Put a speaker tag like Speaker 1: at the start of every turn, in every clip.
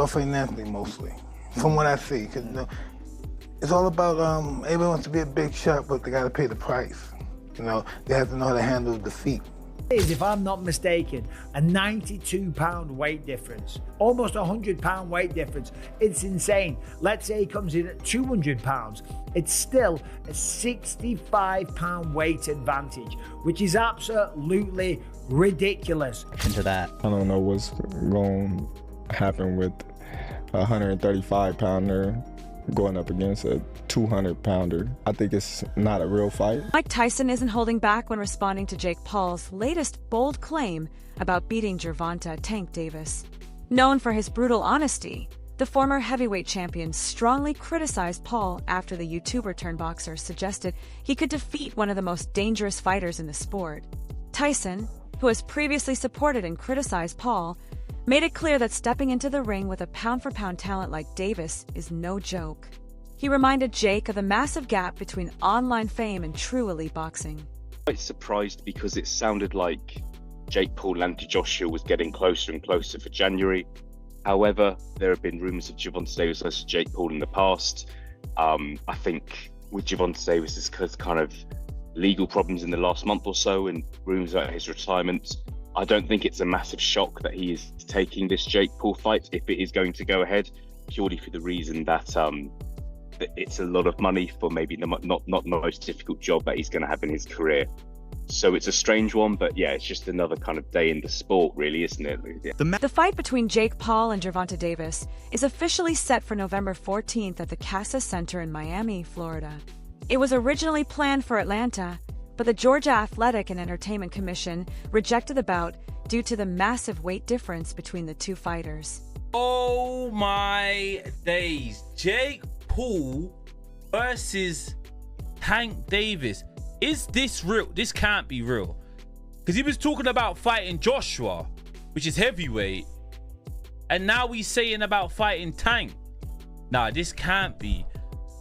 Speaker 1: about financially mostly, from what I see. Cause, it's all about, everyone wants to be a big shot, but they gotta pay the price. They have to know how to handle defeat.
Speaker 2: If I'm not mistaken, a 92-pound weight difference, almost a 100-pound weight difference. It's insane. Let's say he comes in at 200 pounds. It's still a 65-pound weight advantage, which is absolutely ridiculous.
Speaker 3: Into that.
Speaker 4: I don't know what's going to happen with a 135-pounder going up against a 200-pounder. I think it's not a real fight.
Speaker 5: Mike Tyson isn't holding back when responding to Jake Paul's latest bold claim about beating Gervonta Tank Davis. Known for his brutal honesty, the former heavyweight champion strongly criticized Paul after the YouTuber-turned-boxer suggested he could defeat one of the most dangerous fighters in the sport. Tyson, who has previously supported and criticized Paul, made it clear that stepping into the ring with a pound-for-pound talent like Davis is no joke. He reminded Jake of the massive gap between online fame and true elite boxing.
Speaker 6: Quite surprised because it sounded like Jake Paul and Anthony Joshua was getting closer and closer for January. However, there have been rumours of Gervonta Davis versus Jake Paul in the past. I think with Gervonta Davis' kind of legal problems in the last month or so and rumours about his retirement, I don't think it's a massive shock that he is taking this Jake Paul fight if it is going to go ahead, purely for the reason that it's a lot of money for maybe not the most difficult job that he's going to have in his career. So it's a strange one, but yeah, it's just another kind of day in the sport, really, isn't it? Yeah.
Speaker 5: The fight between Jake Paul and Gervonta Davis is officially set for November 14th at the Casa Center in Miami, Florida. It was originally planned for Atlanta, but the Georgia Athletic and Entertainment Commission rejected the bout due to the massive weight difference between the two fighters.
Speaker 7: Oh my days. Jake Paul versus Tank Davis. Is this real? This can't be real. Because he was talking about fighting Joshua, which is heavyweight. And now he's saying about fighting Tank. Nah, this can't be.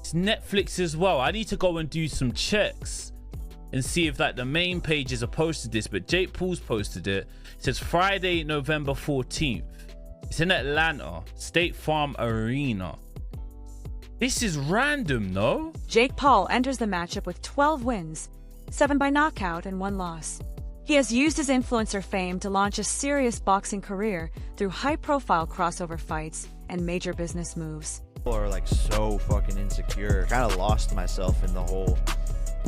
Speaker 7: It's Netflix as well. I need to go and do some checks and see if like the main pages have posted this, but Jake Paul's posted it. It says Friday, November 14th. It's in Atlanta, State Farm Arena. This is random, no?
Speaker 5: Jake Paul enters the matchup with 12 wins, 7 by knockout and 1 loss. He has used his influencer fame to launch a serious boxing career through high-profile crossover fights and major business moves.
Speaker 3: People are like so fucking insecure. Kind of lost myself in the whole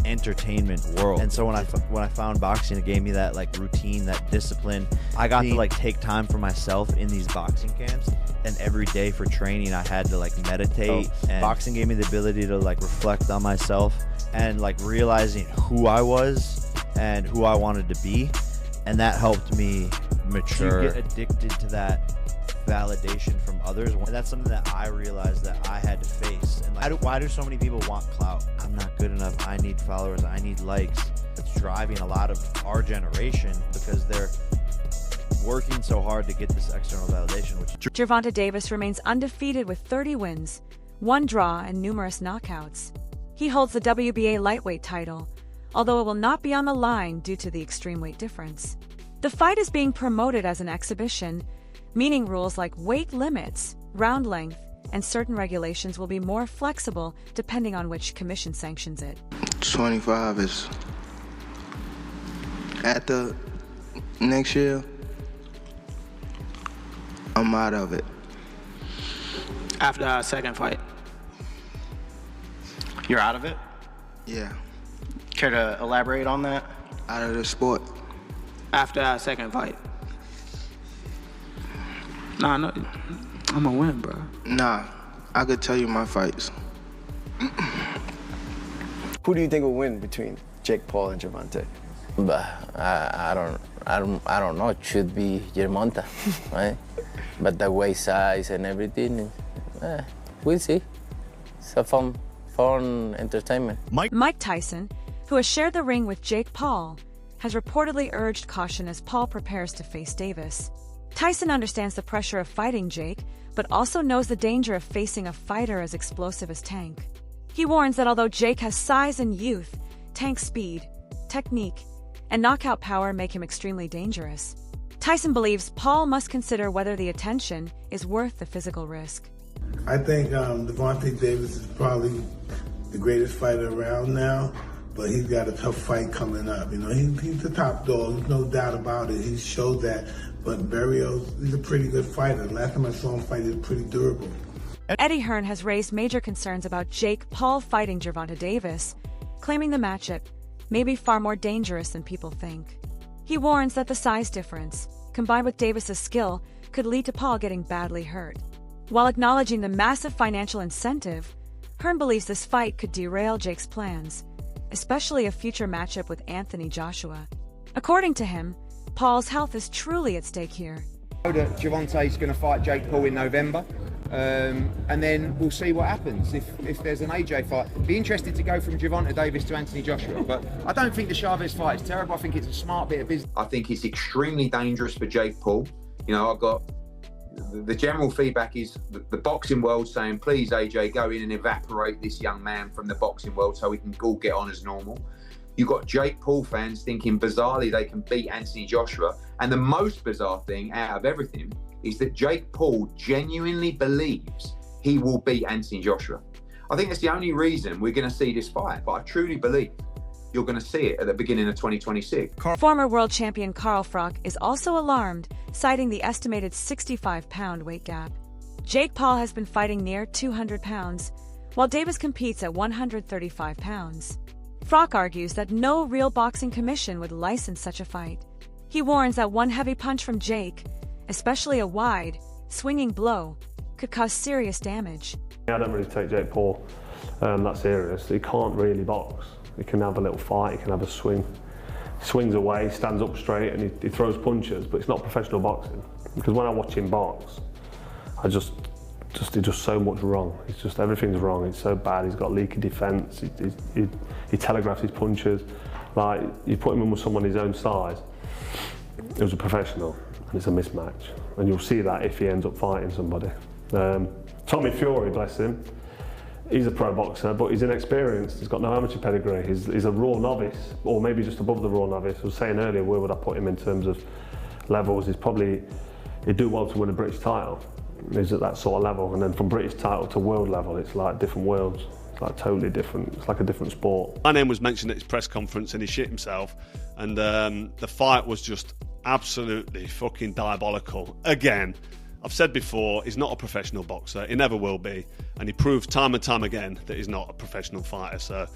Speaker 3: entertainment world, and so when I found boxing, it gave me that like routine, that discipline. I got to like take time for myself in these boxing camps, and every day for training I had to like meditate. And boxing gave me the ability to like reflect on myself and like realizing who I was and who I wanted to be, and that helped me mature. You get addicted to that validation from others, and that's something that I realized that I had to face. And like, why do so many people want clout? I'm not good enough. I need followers. I need likes. It's driving a lot of our generation because they're working so hard to get this external validation.
Speaker 5: Gervonta Davis remains undefeated with 30 wins, 1 draw, and numerous knockouts. He holds the WBA lightweight title, although it will not be on the line due to the extreme weight difference. The fight is being promoted as an exhibition, meaning rules like weight limits, round length, and certain regulations will be more flexible depending on which commission sanctions it.
Speaker 1: 25 is at the next year. I'm out of it.
Speaker 8: After our second fight. You're out of it?
Speaker 1: Yeah.
Speaker 8: Care to elaborate on that?
Speaker 1: Out of the sport.
Speaker 8: After our second fight. Nah, no, I'm gonna win, bro.
Speaker 1: Nah, I could tell you my fights.
Speaker 9: Who do you think will win between Jake Paul and Gervonta?
Speaker 10: But I don't know. It should be Gervonta, right? But the weight size and everything, we'll see. It's a fun entertainment.
Speaker 5: Mike Tyson, who has shared the ring with Jake Paul, has reportedly urged caution as Paul prepares to face Davis. Tyson understands the pressure of fighting Jake, but also knows the danger of facing a fighter as explosive as Tank. He warns that although Jake has size and youth, Tank's speed, technique, and knockout power make him extremely dangerous. Tyson believes Paul must consider whether the attention is worth the physical risk.
Speaker 1: I think Gervonta Davis is probably the greatest fighter around now, but he's got a tough fight coming up. You know, he's the top dog. There's no doubt about it. He showed that. But Barrios, he's a pretty good fighter. Last time I saw him fight, he was pretty durable.
Speaker 5: Eddie Hearn has raised major concerns about Jake Paul fighting Gervonta Davis, claiming the matchup may be far more dangerous than people think. He warns that the size difference, combined with Davis's skill, could lead to Paul getting badly hurt. While acknowledging the massive financial incentive, Hearn believes this fight could derail Jake's plans, especially a future matchup with Anthony Joshua. According to him, Paul's health is truly at stake here.
Speaker 11: Gervonta is going to fight Jake Paul in November, and then we'll see what happens if there's an AJ fight. Be interested to go from Gervonta Davis to Anthony Joshua, but I don't think the Chavez fight is terrible. I think it's a smart bit of business.
Speaker 12: I think it's extremely dangerous for Jake Paul. You know, I've got the general feedback is the boxing world saying, please AJ, go in and evaporate this young man from the boxing world so we can all get on as normal. You've got Jake Paul fans thinking bizarrely they can beat Anthony Joshua. And the most bizarre thing out of everything is that Jake Paul genuinely believes he will beat Anthony Joshua. I think that's the only reason we're going to see this fight, but I truly believe you're going to see it at the beginning of 2026.
Speaker 5: Former world champion Carl Froch is also alarmed, citing the estimated 65-pound weight gap. Jake Paul has been fighting near 200 pounds, while Davis competes at 135 pounds. Froch argues that no real boxing commission would license such a fight. He warns that one heavy punch from Jake, especially a wide, swinging blow, could cause serious damage.
Speaker 13: I don't really take Jake Paul that serious. He can't really box. He can have a little fight, he can have a swing. He swings away, stands up straight, and he throws punches, but it's not professional boxing. Because when I watch him box, he does so much wrong. It's just, everything's wrong. It's so bad. He's got leaky defence. He telegraphs his punches. Like, you put him with someone his own size, it was a professional, and it's a mismatch. And you'll see that if he ends up fighting somebody. Tommy Fury, bless him, he's a pro boxer, but he's inexperienced. He's got no amateur pedigree. He's a raw novice, or maybe just above the raw novice. I was saying earlier, where would I put him in terms of levels? He'd do well to win a British title. He's at that sort of level, and then from British title to world level, it's like different worlds. It's like totally different. It's like a different sport.
Speaker 14: My name was mentioned at his press conference, and he shit himself. And the fight was just absolutely fucking diabolical. Again, I've said before, he's not a professional boxer. He never will be, and he proves time and time again that he's not a professional fighter. So,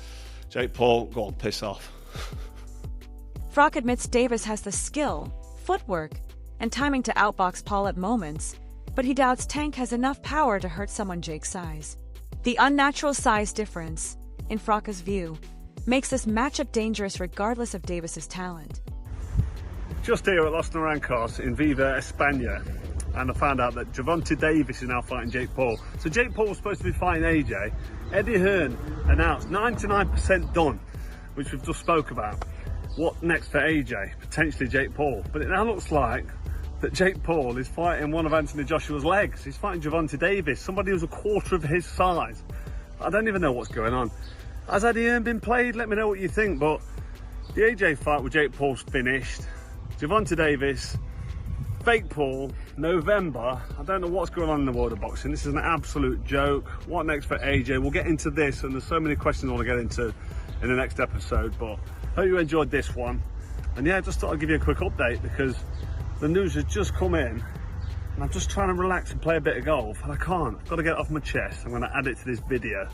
Speaker 14: Jake Paul, go on, piss off.
Speaker 5: Froch admits Davis has the skill, footwork, and timing to outbox Paul at moments, but he doubts Tank has enough power to hurt someone Jake's size. The unnatural size difference, in Froch's view, makes this matchup dangerous regardless of Davis's talent.
Speaker 13: Just here at Los Naranjos in Viva, España, and I found out that Gervonta Davis is now fighting Jake Paul. So Jake Paul was supposed to be fighting AJ. Eddie Hearn announced 99% done, which we've just spoke about. What next for AJ? Potentially Jake Paul. But it now looks like that Jake Paul is fighting one of Anthony Joshua's legs. He's fighting Gervonta Davis, somebody who's a quarter of his size. I don't even know what's going on. Has Eddie Hearn been played? Let me know what you think, but the AJ fight with Jake Paul's finished. Gervonta Davis, fake Paul, November. I don't know what's going on in the world of boxing. This is an absolute joke. What next for AJ? We'll get into this, and there's so many questions I want to get into in the next episode, but hope you enjoyed this one. And yeah, I just thought I'd give you a quick update because the news has just come in and I'm just trying to relax and play a bit of golf, and I can't. I've got to get it off my chest. I'm going to add it to this video.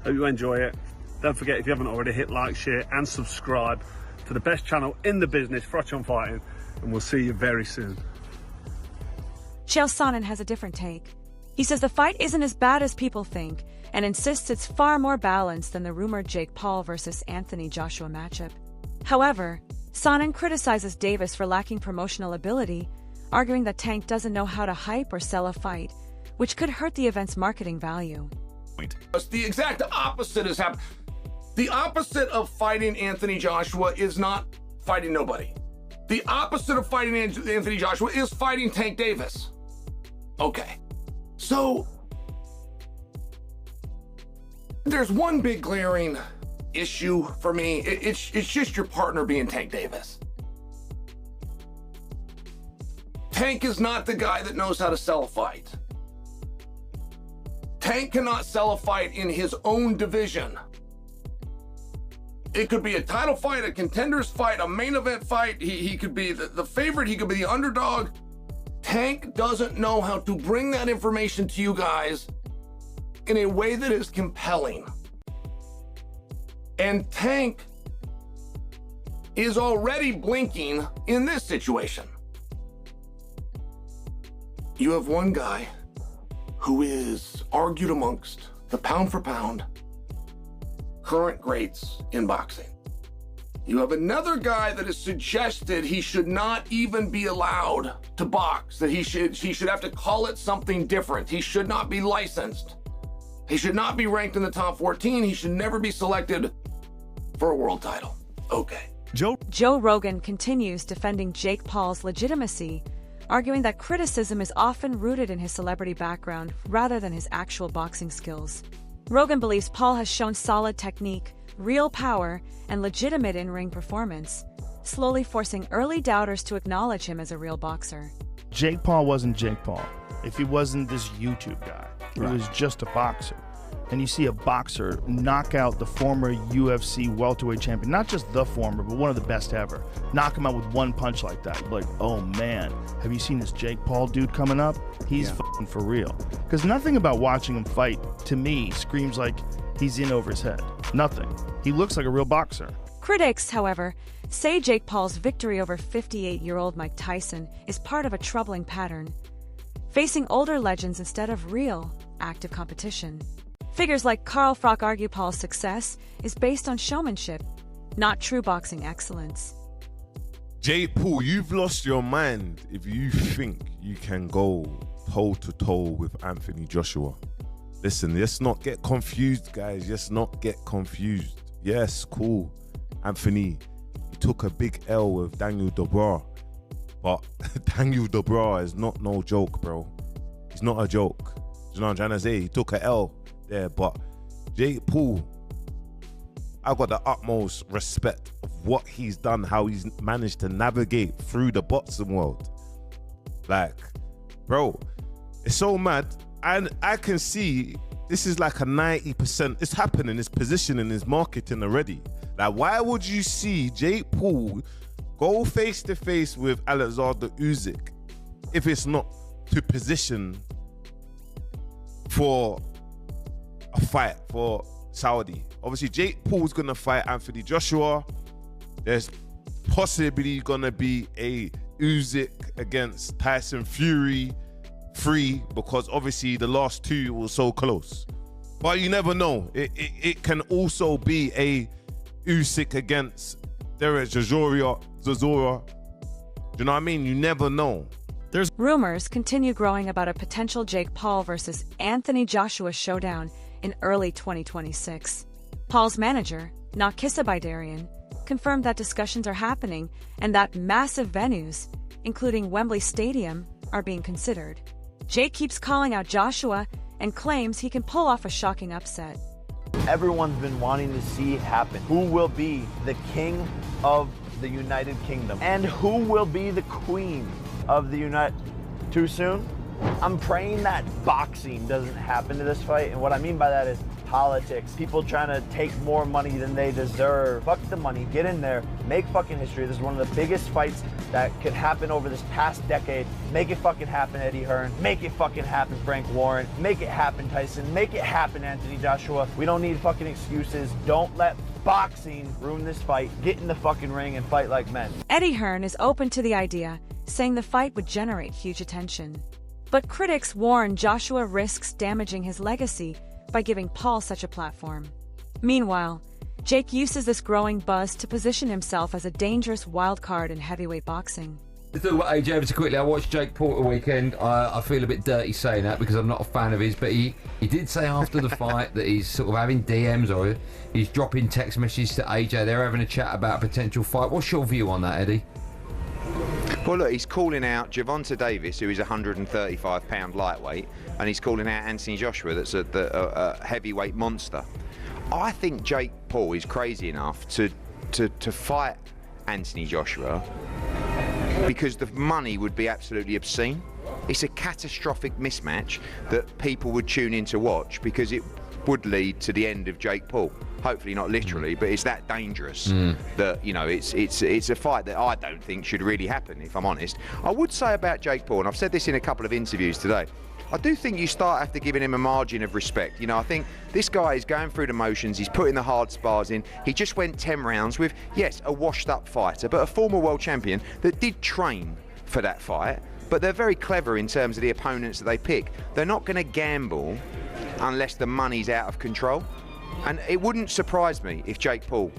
Speaker 13: Hope you enjoy it. Don't forget, if you haven't already, hit like, share and subscribe to the best channel in the business, Froch on Fighting, and we'll see you very soon.
Speaker 5: Chael Sonnen has a different take. He says the fight isn't as bad as people think and insists it's far more balanced than the rumored Jake Paul versus Anthony Joshua matchup. However, Sonnen criticizes Davis for lacking promotional ability, arguing that Tank doesn't know how to hype or sell a fight, which could hurt the event's marketing value.
Speaker 15: The exact opposite has happened. The opposite of fighting Anthony Joshua is not fighting nobody. The opposite of fighting Anthony Joshua is fighting Tank Davis. Okay, so there's one big glaring issue for me. It's just your partner being Tank Davis. Tank is not the guy that knows how to sell a fight. Tank cannot sell a fight in his own division. It could be a title fight, a contenders fight, a main event fight. He could be the favorite. He could be the underdog. Tank doesn't know how to bring that information to you guys in a way that is compelling. And Tank is already blinking in this situation. You have one guy who is argued amongst the pound for pound current greats in boxing. You have another guy that has suggested he should not even be allowed to box, that he should have to call it something different. He should not be licensed. He should not be ranked in the top 14. He should never be selected for a world title. Okay.
Speaker 5: Joe Rogan continues defending Jake Paul's legitimacy, arguing that criticism is often rooted in his celebrity background rather than his actual boxing skills. Rogan believes Paul has shown solid technique, real power, and legitimate in-ring performance, slowly forcing early doubters to acknowledge him as a real boxer.
Speaker 16: Jake Paul wasn't Jake Paul if he wasn't this YouTube guy. He was just a boxer. And you see a boxer knock out the former UFC welterweight champion, not just the former, but one of the best ever. Knock him out with one punch like that. You're like, oh man, have you seen this Jake Paul dude coming up? He's fucking for real. Because nothing about watching him fight, to me, screams like he's in over his head. Nothing. He looks like a real boxer.
Speaker 5: Critics, however, say Jake Paul's victory over 58-year-old Mike Tyson is part of a troubling pattern, facing older legends instead of real, active competition. Figures like Carl Froch argue Paul's success is based on showmanship, not true boxing excellence.
Speaker 17: Jake Paul, you've lost your mind if you think you can go toe-to-toe with Anthony Joshua. Listen, let's not get confused, guys. Let's not get confused. Yes, cool. Anthony, he took a big L with Daniel Dubois. But Daniel Dubois is not no joke, bro. He's not a joke. You know what I'm trying to say? He took a L there, but Jake Paul, I got the utmost respect of what he's done, how he's managed to navigate through the boxing world. Like, bro, it's so mad. And I can see this is like a 90%. It's happening, it's positioning, it's marketing already. Like, why would you see Jake Paul go face to face with Alexander Usyk if it's not to position for a fight for Saudi? Obviously, Jake Paul's gonna fight Anthony Joshua. There's possibly gonna be a Usyk against Tyson Fury 3, because obviously the last two were so close. But you never know. It can also be a Usyk against Derek Chisora. Do you know what I mean? You never know.
Speaker 5: Rumors continue growing about a potential Jake Paul versus Anthony Joshua showdown in early 2026. Paul's manager, Nakisa Baidarian, confirmed that discussions are happening and that massive venues, including Wembley Stadium, are being considered. Jake keeps calling out Joshua and claims he can pull off a shocking upset.
Speaker 18: Everyone's been wanting to see it happen. Who will be the king of the United Kingdom? And who will be the queen of the United... Too soon? I'm praying that boxing doesn't happen to this fight, and what I mean by that is politics. People trying to take more money than they deserve. Fuck the money, get in there, make fucking history. This is one of the biggest fights that could happen over this past decade. Make it fucking happen, Eddie Hearn. Make it fucking happen, Frank Warren. Make it happen, Tyson. Make it happen, Anthony Joshua. We don't need fucking excuses. Don't let boxing ruin this fight. Get in the fucking ring and fight like men.
Speaker 5: Eddie Hearn is open to the idea, saying the fight would generate huge attention. But critics warn Joshua risks damaging his legacy by giving Paul such a platform. Meanwhile, Jake uses this growing buzz to position himself as a dangerous wild card in heavyweight boxing.
Speaker 19: Let's talk about AJ ever so quickly. I watched Jake Paul the weekend. I feel a bit dirty saying that because I'm not a fan of his, but he did say after the fight that he's sort of having DMs or he's dropping text messages to AJ. They're having a chat about a potential fight. What's your view on that, Eddie?
Speaker 12: Well, look, he's calling out Gervonta Davis, who is a 135-pound lightweight, and he's calling out Anthony Joshua, that's a heavyweight monster. I think Jake Paul is crazy enough to fight Anthony Joshua, because the money would be absolutely obscene. It's a catastrophic mismatch that people would tune in to watch because it would lead to the end of Jake Paul. Hopefully not literally, but it's that dangerous that, you know, it's a fight that I don't think should really happen, if I'm honest. I would say about Jake Paul, and I've said this in a couple of interviews today, I do think you start after giving him a margin of respect. You know, I think this guy is going through the motions, he's putting the hard spars in. He just went 10 rounds with, yes, a washed up fighter, but a former world champion that did train for that fight. But they're very clever in terms of the opponents that they pick. They're not going to gamble unless the money's out of control. And it wouldn't surprise me if Jake Paul,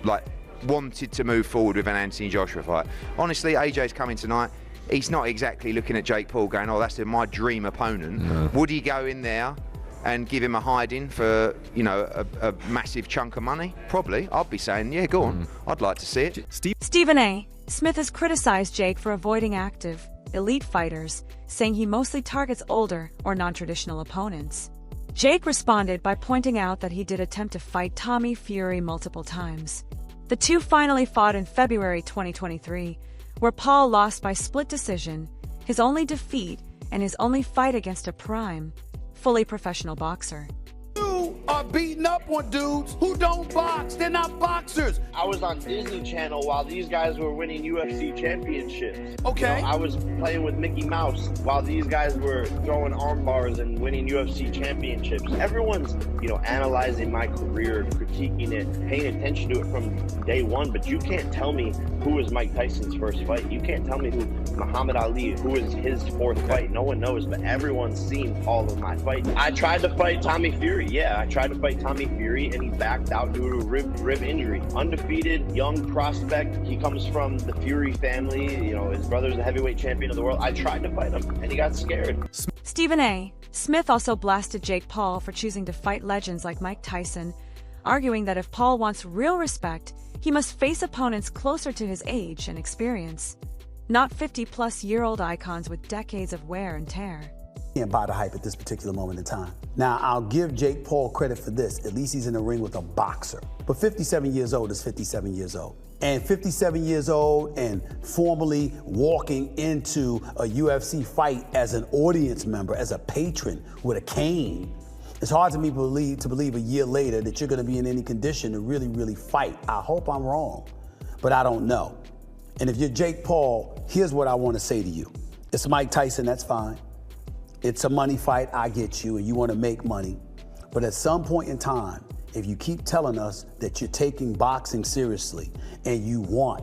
Speaker 12: like, wanted to move forward with an Anthony Joshua fight. Honestly, AJ's coming tonight. He's not exactly looking at Jake Paul going, oh, that's my dream opponent. No. Would he go in there and give him a hiding for, you know, a massive chunk of money? Probably. I'd be saying, yeah, go on. I'd like to see it.
Speaker 5: Stephen A. Smith has criticized Jake for avoiding active, elite fighters, saying he mostly targets older or non-traditional opponents. Jake responded by pointing out that he did attempt to fight Tommy Fury multiple times. The two finally fought in February 2023, where Paul lost by split decision, his only defeat and his only fight against a prime, fully professional boxer.
Speaker 20: You are beating up on dudes who don't box. They're not boxers.
Speaker 18: I was on Disney Channel while these guys were winning UFC championships.
Speaker 20: Okay.
Speaker 18: You know, I was playing with Mickey Mouse while these guys were throwing arm bars and winning UFC championships. Everyone's, you know, analyzing my career, critiquing it, paying attention to it from day one, but you can't tell me who was Mike Tyson's first fight. You can't tell me who Muhammad Ali, who was his fourth fight. No one knows, but everyone's seen all of my fights. I tried to fight Tommy Fury. Yeah, I tried to fight Tommy Fury, and he backed out due to a rib injury. Undefeated, young prospect. He comes from the Fury family. You know, his brother's the heavyweight champion of the world. I tried to fight him, and he got scared.
Speaker 5: Stephen A. Smith also blasted Jake Paul for choosing to fight legends like Mike Tyson, arguing that if Paul wants real respect, he must face opponents closer to his age and experience, not 50-plus-year-old icons with decades of wear and tear.
Speaker 20: Can't buy the hype at this particular moment in time. Now, I'll give Jake Paul credit for this. At least he's in the ring with a boxer. But 57 years old is 57 years old. And 57 years old and formally walking into a UFC fight as an audience member, as a patron with a cane, it's hard to me to believe a year later that you're going to be in any condition to really, really fight. I hope I'm wrong, but I don't know. And if you're Jake Paul, here's what I want to say to you. It's Mike Tyson, that's fine. It's a money fight, I get you, and you want to make money. But at some point in time, if you keep telling us that you're taking boxing seriously and you want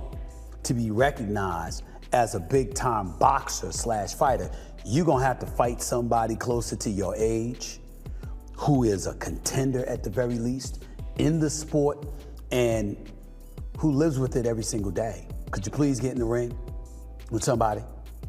Speaker 20: to be recognized as a big-time boxer / fighter, you're going to have to fight somebody closer to your age, who is a contender at the very least in the sport and who lives with it every single day. Could you please get in the ring with somebody?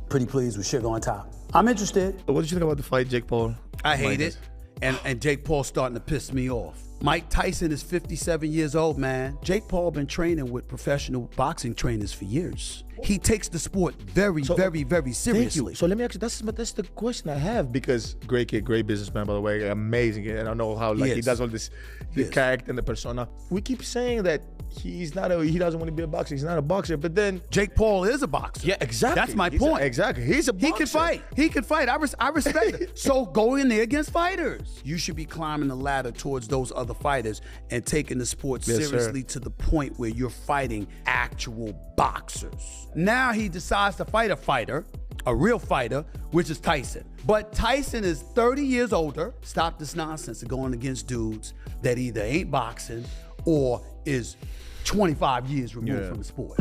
Speaker 20: Pretty please, with sugar on top. I'm interested.
Speaker 16: What did you think about the fight, Jake Paul?
Speaker 20: I hate it. And Jake Paul's starting to piss me off. Mike Tyson is 57 years old, man. Jake Paul been training with professional boxing trainers for years. He takes the sport very seriously.
Speaker 16: Thank you. So let me ask you, that's the question I have, because great kid, great businessman, by the way, amazing. And I know how he does all this, the character and the persona. We keep saying that he doesn't want to be a boxer. He's not a boxer, but then
Speaker 20: Jake Paul is a boxer.
Speaker 16: Yeah, exactly.
Speaker 20: That's my point.
Speaker 16: Exactly. He's a boxer.
Speaker 20: He can fight. I respect it. So go in there against fighters. You should be climbing the ladder towards those other fighters and taking the sport seriously to the point where you're fighting actual boxers. Now he decides to fight a fighter, a real fighter, which is Tyson. But Tyson is 30 years older. Stop this nonsense of going against dudes that either ain't boxing or is 25 years removed from the sport.